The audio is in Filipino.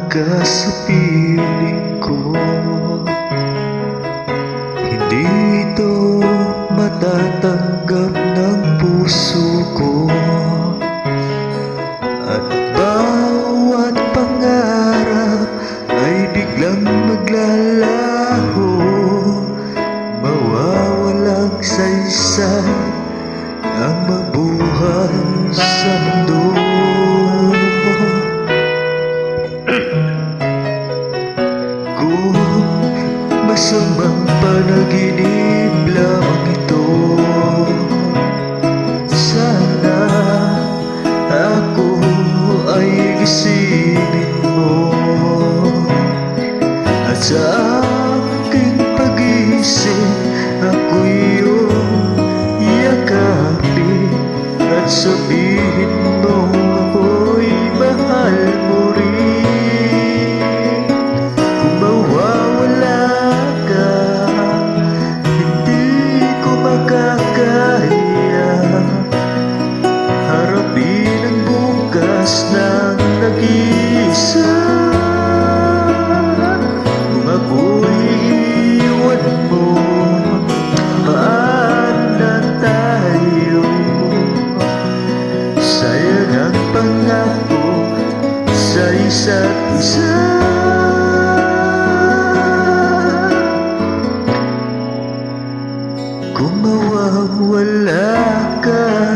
ka sa piling ko. Hindi ito matatanggap ng puso ko, at bawat pangarap ay biglang maglalaho, mawawalang saysay ang mabuhay sa mundo. Kung masamang panaginip lamang ito, sana ako ay gisingin mo, at sa aking pag-isip ako iyong yakapin at sabihin mo ako'y mahal mo rin. Kung mawawala ka, hindi ko makakaya harapin ang bukas ng nag-iisa. Kung ako'y iwan mo, paano tayo? Sayang ang pangako sa isa't isa. Kung mawawala ka,